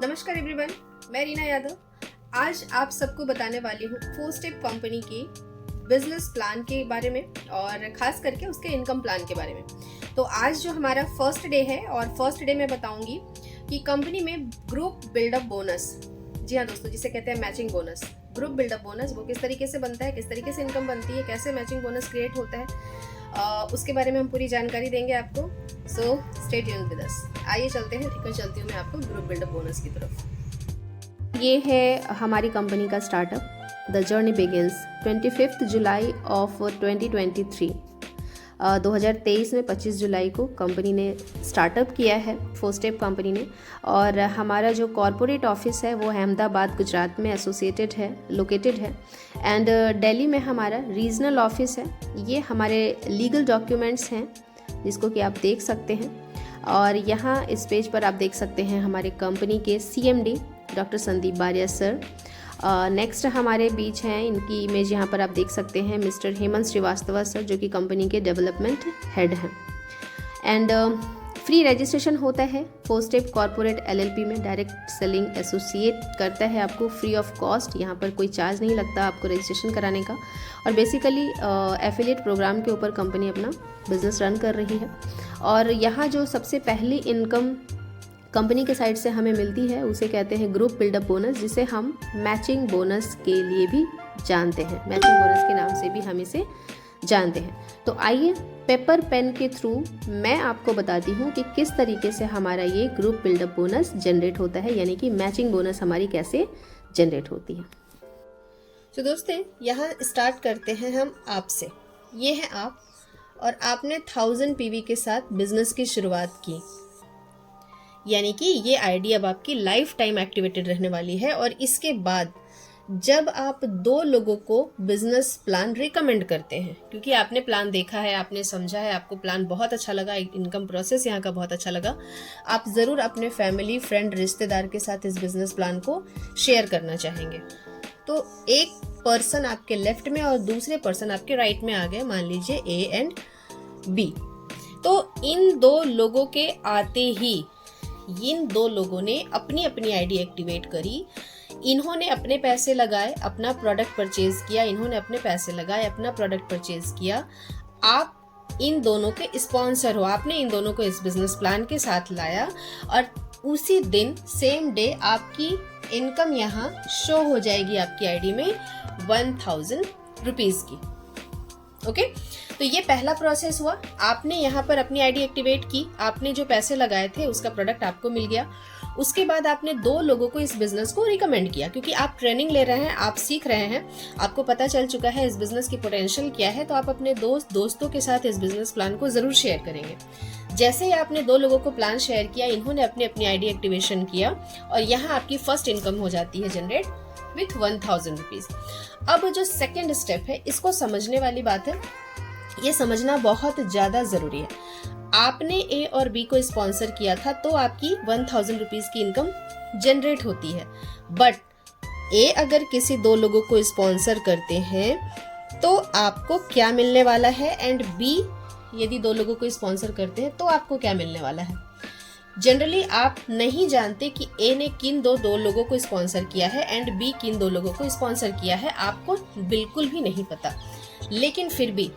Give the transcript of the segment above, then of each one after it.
नमस्कार एवरीवन, मैं रीना यादव। आज आप सबको बताने वाली हूँ 4 स्टेप कंपनी की बिजनेस प्लान के बारे में और खास करके उसके इनकम प्लान के बारे में। तो आज जो हमारा फर्स्ट डे है और फर्स्ट डे में बताऊंगी कि कंपनी में ग्रुप बिल्डअप बोनस, जी हाँ दोस्तों, जिसे कहते हैं matching bonus, group buildup bonus, वो किस तरीके से बनता है, किस तरीके से इनकम बनती है, कैसे मैचिंग बोनस क्रिएट होता है, उसके बारे में हम पूरी जानकारी देंगे आपको। So stay tuned with us. आइए चलते हैं, लेकर चलती हूँ मैं आपको ग्रुप बिल्डअप बोनस की तरफ। ये है हमारी कंपनी का startup. The journey begins 25 July of 2023। 2023 में 25 जुलाई को कंपनी ने स्टार्टअप किया है, 4 स्टेप कंपनी ने। और हमारा जो कॉरपोरेट ऑफिस है वो अहमदाबाद गुजरात में लोकेटेड है। एंड दिल्ली में हमारा रीजनल ऑफिस है। ये हमारे लीगल डॉक्यूमेंट्स हैं जिसको कि आप देख सकते हैं। और यहाँ इस पेज पर आप देख सकते हैं हमारे कंपनी के CMD डॉक्टर संदीप बारिया सर। नेक्स्ट हमारे बीच हैं, इनकी इमेज यहाँ पर आप देख सकते हैं, मिस्टर हेमंत श्रीवास्तव सर, जो कि कंपनी के डेवलपमेंट हेड हैं। एंड फ्री रजिस्ट्रेशन होता है 4 स्टेप कॉर्पोरेट LLP में। डायरेक्ट सेलिंग एसोसिएट करता है आपको फ्री ऑफ कॉस्ट। यहाँ पर कोई चार्ज नहीं लगता आपको रजिस्ट्रेशन कराने का। और बेसिकली एफिलिएट प्रोग्राम के ऊपर कंपनी अपना बिजनेस रन कर रही है। और यहाँ जो सबसे पहली इनकम कंपनी के साइड से हमें मिलती है उसे कहते हैं ग्रुप बिल्डअप बोनस, जिसे हम मैचिंग बोनस के लिए भी जानते हैं। मैचिंग बोनस के नाम से भी हम इसे जानते हैं। तो आइए पेपर पेन के थ्रू मैं आपको बताती हूँ कि किस तरीके से हमारा ये ग्रुप बिल्डअप बोनस जनरेट होता है, यानी कि मैचिंग बोनस हमारी कैसे जनरेट होती है। तो दोस्तों, यहाँ स्टार्ट करते हैं हम आपसे। ये है आप, और आपने 1000 PV के साथ बिजनेस की शुरुआत की, यानी कि ये आईडी अब आपकी लाइफ टाइम एक्टिवेटेड रहने वाली है। और इसके बाद जब आप 2 लोगों को बिजनेस प्लान रिकमेंड करते हैं, क्योंकि आपने प्लान देखा है, आपने समझा है, आपको प्लान बहुत अच्छा लगा, इनकम प्रोसेस यहाँ का बहुत अच्छा लगा, आप ज़रूर अपने फैमिली, फ्रेंड, रिश्तेदार के साथ इस बिजनेस प्लान को शेयर करना चाहेंगे। तो एक पर्सन आपके लेफ्ट में और दूसरे पर्सन आपके राइट में आ गए, मान लीजिए A एंड B। तो इन 2 लोगों के आते ही इन 2 लोगों ने अपनी अपनी आईडी एक्टिवेट करी। इन्होंने अपने पैसे लगाए, अपना प्रोडक्ट परचेज किया, इन्होंने अपने पैसे लगाए, अपना प्रोडक्ट परचेज किया। आप इन दोनों के स्पॉन्सर हो, आपने इन दोनों को इस बिजनेस प्लान के साथ लाया और उसी दिन सेम डे आपकी इनकम यहाँ शो हो जाएगी आपकी आईडी में 1000 रुपीज की। ओके, तो ये पहला प्रोसेस हुआ। आपने यहाँ पर अपनी आईडी एक्टिवेट की, आपने जो पैसे लगाए थे उसका प्रोडक्ट आपको मिल गया। उसके बाद आपने 2 लोगों को इस बिजनेस को रिकमेंड किया, क्योंकि आप ट्रेनिंग ले रहे हैं, आप सीख रहे हैं, आपको पता चल चुका है इस बिजनेस की पोटेंशियल क्या है। तो आप अपने दोस्तों के साथ इस बिजनेस प्लान को जरूर शेयर करेंगे। जैसे ही आपने 2 लोगों को प्लान शेयर किया, इन्होंने अपनी अपनी आईडी एक्टिवेशन किया और यहाँ आपकी फर्स्ट इनकम हो जाती है जनरेट विथ 1000 रुपीज। अब जो सेकेंड स्टेप है, इसको समझने वाली बात है, ये समझना बहुत ज्यादा जरूरी है। आपने A और B को स्पॉन्सर किया था तो आपकी 1000 रुपीज की इनकम जनरेट होती है। बट A अगर किसी 2 लोगों को स्पॉन्सर करते हैं तो आपको क्या मिलने वाला है, एंड B यदि 2 लोगों को स्पॉन्सर करते हैं तो आपको क्या मिलने वाला है। जनरली आप नहीं जानते कि A ने किन 2 लोगों को स्पॉन्सर किया है एंड B किन 2 लोगों को स्पॉन्सर किया है, आपको बिल्कुल भी नहीं पता। लेकिन फिर भी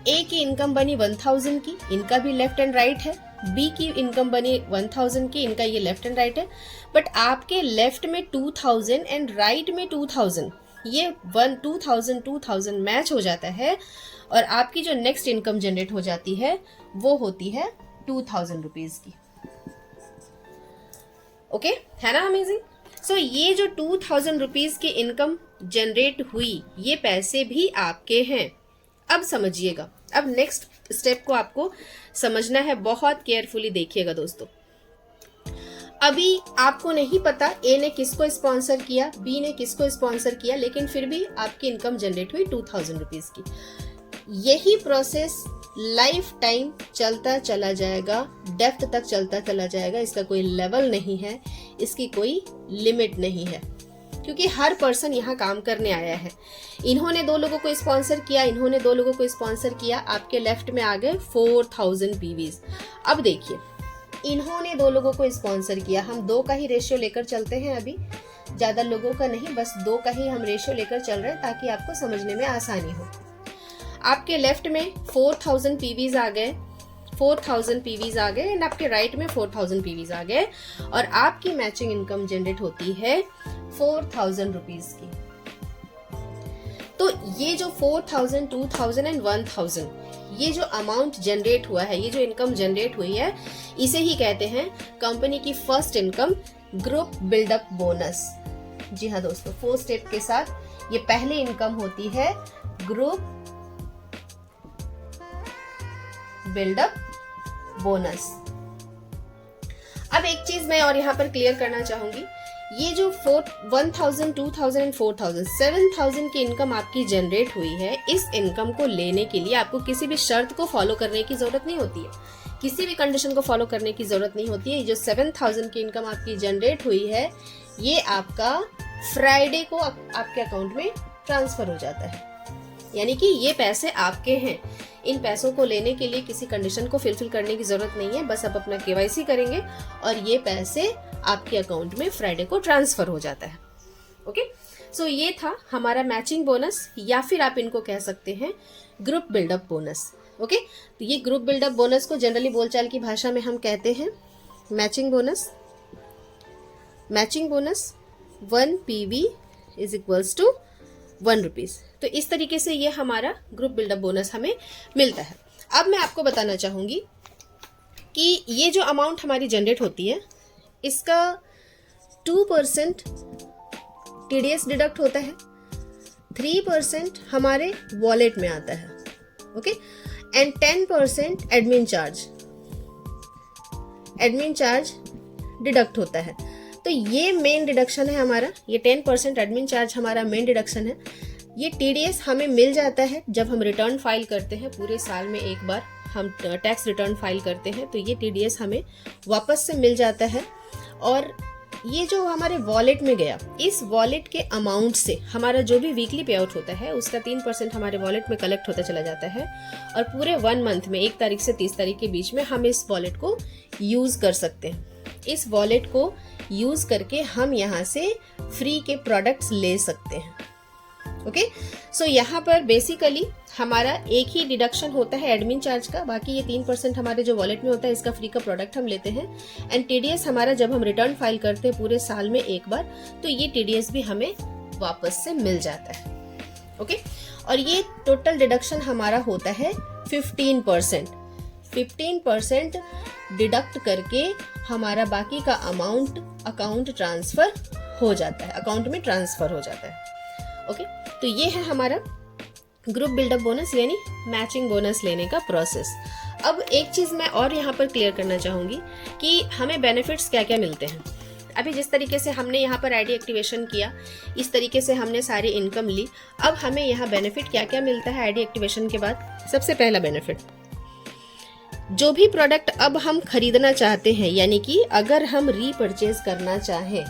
A की इनकम बनी 1000 की, इनका भी लेफ्ट एंड राइट है। B की इनकम बनी 1000 की, इनका ये लेफ्ट एंड राइट है। बट आपके लेफ्ट में 2000 एंड राइट में 2000, ये 2000 मैच हो जाता है और आपकी जो नेक्स्ट इनकम जनरेट हो जाती है वो होती है 2000 रुपीज की। ओके, है ना अमेजिंग। सो ये जो 2000 रुपीज की इनकम जनरेट हुई, ये पैसे भी आपके हैं। अब समझिएगा, अब नेक्स्ट स्टेप को आपको समझना है, बहुत केयरफुली देखिएगा दोस्तों। अभी आपको नहीं पता A ने किसको स्पॉन्सर किया, B ने किसको स्पॉन्सर किया, लेकिन फिर भी आपकी इनकम जनरेट हुई 2000 रुपीज की। यही प्रोसेस लाइफ टाइम चलता चला जाएगा, डेप्थ तक चलता चला जाएगा। इसका कोई लेवल नहीं है, इसकी कोई लिमिट नहीं है, क्योंकि हर पर्सन यहाँ काम करने आया है। इन्होंने 2 लोगों को स्पॉन्सर किया, इन्होंने 2 लोगों को स्पॉन्सर किया, आपके लेफ्ट में आ गए 4000 PVs। अब देखिए, इन्होंने 2 लोगों को स्पॉन्सर किया। हम 2 का ही रेशियो लेकर चलते हैं, अभी ज़्यादा लोगों का नहीं, बस 2 का ही हम रेशियो लेकर चल रहे हैं ताकि आपको समझने में आसानी हो। आपके लेफ्ट में 4000 पीवीज आ गए, 4000 पीवीज आ गए एंड आपके राइट में 4000 पीवीज आ गए और आपकी मैचिंग इनकम जनरेट होती है 4000 रुपीज की। तो ये जो 4000, 2000 एंड 1000 ये जो अमाउंट जनरेट हुआ है, ये जो इनकम जनरेट हुई है, इसे ही कहते हैं कंपनी की first income, group buildup bonus. जी हाँ दोस्तों, 4 स्टेप के साथ ये पहली इनकम होती है ग्रुप बिल्डअप बोनस। अब एक चीज मैं और यहाँ पर क्लियर करना चाहूंगी, ये जो 1000, 2000 एंड 4000, 7000 की इनकम आपकी जनरेट हुई है, इस इनकम को लेने के लिए आपको किसी भी शर्त को फॉलो करने की जरूरत नहीं होती है, किसी भी कंडीशन को फॉलो करने की जरूरत नहीं होती है। जो 7000 की इनकम आपकी जनरेट हुई है, ये आपका फ्राइडे को आपके अकाउंट में ट्रांसफर हो जाता है, यानी कि ये पैसे आपके हैं। इन पैसों को लेने के लिए किसी कंडीशन को फुलफिल करने की जरूरत नहीं है, बस आप अपना केवाईसी करेंगे और ये पैसे आपके अकाउंट में फ्राइडे को ट्रांसफर हो जाता है। ओके, सो ये था हमारा मैचिंग बोनस, या फिर आप इनको कह सकते हैं ग्रुप बिल्डअप बोनस। ओके, तो ये ग्रुप बिल्डअप बोनस को जनरली बोलचाल की भाषा में हम कहते हैं matching bonus. Matching bonus 1 PV is equals to 1 rupees. तो इस तरीके से ये हमारा ग्रुप बिल्डअप बोनस हमें मिलता है। अब मैं आपको बताना चाहूंगी कि ये जो अमाउंट हमारी जनरेट होती है, इसका 2% TDS डिडक्ट होता है, 3% हमारे वॉलेट में आता है, okay, and 10% admin charge deduct होता है। तो ये मेन डिडक्शन है हमारा, ये 10% एडमिन चार्ज हमारा मेन डिडक्शन है। ये TDS हमें मिल जाता है जब हम रिटर्न फाइल करते हैं, पूरे साल में एक बार हम टैक्स रिटर्न फाइल करते हैं, तो ये TDS हमें वापस से मिल जाता है। और ये जो हमारे वॉलेट में गया, इस वॉलेट के अमाउंट से हमारा जो भी वीकली पे आउट होता है, उसका 3% हमारे वॉलेट में कलेक्ट होता चला जाता है और पूरे 1 मंथ में 1 तारीख से 30 तारीख के बीच में हम इस वॉलेट को यूज कर सकते हैं। इस वॉलेट को यूज करके हम यहाँ से फ्री के प्रोडक्ट्स ले सकते हैं। ओके, सो यहाँ पर बेसिकली हमारा एक ही डिडक्शन होता है एडमिन चार्ज का, बाकी ये 3% हमारे जो वॉलेट में होता है, इसका फ्री का प्रोडक्ट हम लेते हैं। एंड TDS हमारा जब हम रिटर्न फाइल करते हैं पूरे साल में एक बार, तो ये TDS भी हमें वापस से मिल जाता है। ओके, और ये टोटल डिडक्शन हमारा होता है 15% डिडक्ट करके हमारा बाकी का अमाउंट अकाउंट ट्रांसफर हो जाता है, अकाउंट में ट्रांसफर हो जाता है। ओके, तो ये है हमारा ग्रुप बिल्डअप बोनस यानी मैचिंग बोनस लेने का प्रोसेस। अब एक चीज मैं और यहाँ पर क्लियर करना चाहूंगी कि हमें बेनिफिट्स क्या क्या मिलते हैं। अभी जिस तरीके से हमने यहाँ पर आईडी एक्टिवेशन किया, इस तरीके से हमने सारी इनकम ली। अब हमें यहाँ बेनिफिट क्या क्या मिलता है आईडी एक्टिवेशन के बाद। सबसे पहला बेनिफिट, जो भी प्रोडक्ट अब हम खरीदना चाहते हैं, यानी कि अगर हम रीपरचेज करना चाहें,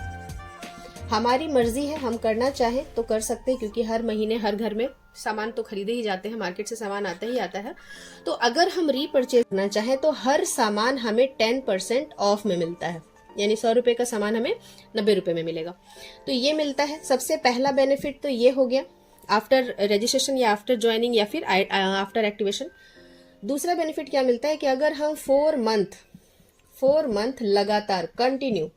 हमारी मर्जी है, हम करना चाहें तो कर सकते हैं, क्योंकि हर महीने हर घर में सामान तो खरीदे ही जाते हैं, मार्केट से सामान आता ही आता है। तो अगर हम रीपरचेज करना चाहें तो हर सामान हमें 10% ऑफ में मिलता है, यानी 100 रुपए का सामान हमें 90 रुपए में मिलेगा। तो ये मिलता है। सबसे पहला बेनिफिट तो ये हो गया आफ्टर रजिस्ट्रेशन या आफ्टर ज्वाइनिंग या फिर आफ्टर एक्टिवेशन। दूसरा बेनिफिट क्या मिलता है कि अगर हम 4 मंथ लगातार कंटिन्यू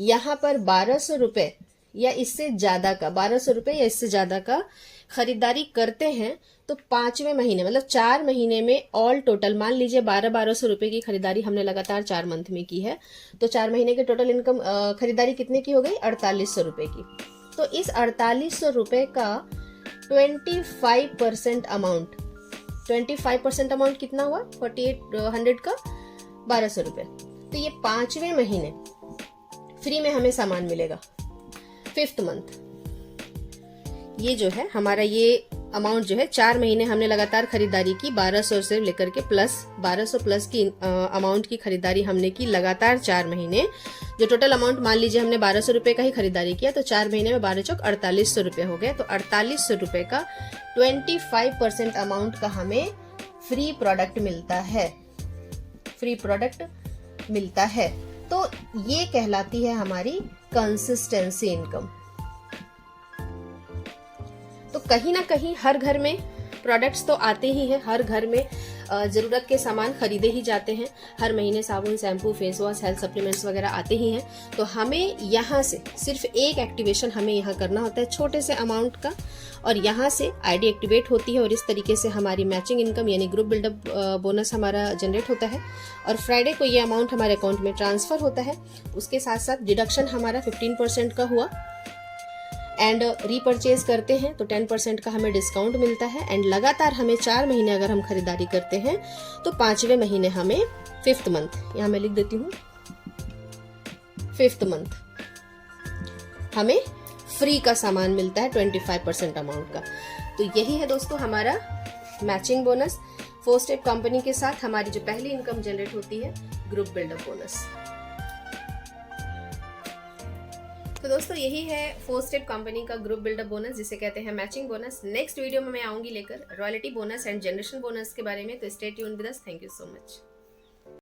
यहाँ पर 1200 रुपए या इससे ज्यादा का 1200 रुपए या इससे ज्यादा का खरीदारी करते हैं, तो 5वें महीने मतलब 4 महीने में ऑल टोटल, मान लीजिए 1200 रुपए की खरीदारी हमने लगातार 4 मंथ में की है, तो 4 महीने के टोटल इनकम खरीदारी कितने की हो गई, 4800 रुपए की। तो इस 4800 रुपए का 25% अमाउंट, 25% अमाउंट कितना हुआ, 4800 का 1200 रुपए। तो ये 5वें महीने फ्री में हमें सामान मिलेगा। 5th मंथ ये जो है हमारा, ये अमाउंट जो है 4 महीने हमने लगातार खरीदारी की, 1200 से लेकर के प्लस 1200 प्लस की अमाउंट की खरीदारी हमने की लगातार 4 महीने। जो टोटल अमाउंट मान लीजिए हमने 1200 रुपए का ही खरीदारी किया, तो 4 महीने में 12 चौक 4800 रुपए हो गए। तो 4800 रुपए का 25% अमाउंट का हमें फ्री प्रोडक्ट मिलता है। फ्री प्रोडक्ट मिलता है, तो ये कहलाती है हमारी कंसिस्टेंसी इनकम। तो कहीं ना कहीं हर घर में प्रोडक्ट्स तो आते ही हैं, हर घर में ज़रूरत के सामान खरीदे ही जाते हैं, हर महीने साबुन, shampoo, face wash, health supplements वगैरह आते ही हैं। तो हमें यहाँ से सिर्फ एक एक्टिवेशन हमें यहाँ करना होता है छोटे से अमाउंट का, और यहाँ से आईडी एक्टिवेट होती है और इस तरीके से हमारी मैचिंग इनकम यानी ग्रुप बिल्डअप बोनस हमारा जनरेट होता है। और फ्राइडे को ये अमाउंट हमारे अकाउंट में ट्रांसफ़र होता है। उसके साथ साथ डिडक्शन हमारा 15% का हुआ, एंड रीपरचेज करते हैं तो 10% का हमें डिस्काउंट मिलता है। एंड लगातार हमें 4 महीने अगर हम खरीदारी करते हैं तो 5वें महीने हमें 5th मंथ, यहाँ मैं लिख देती हूँ 5th मंथ हमें फ्री का सामान मिलता है 25% अमाउंट का। तो यही है दोस्तों हमारा मैचिंग बोनस। 4 स्टेप कंपनी के साथ हमारी जो पहली इनकम जनरेट होती है ग्रुप बिल्डअप बोनस। तो दोस्तों यही है 4 स्टेप कंपनी का ग्रुप बिल्डअप बोनस, जिसे कहते हैं मैचिंग बोनस। नेक्स्ट वीडियो में मैं आऊंगी लेकर royalty bonus and generation bonus के बारे में। तो stay tuned with us. Thank you so much.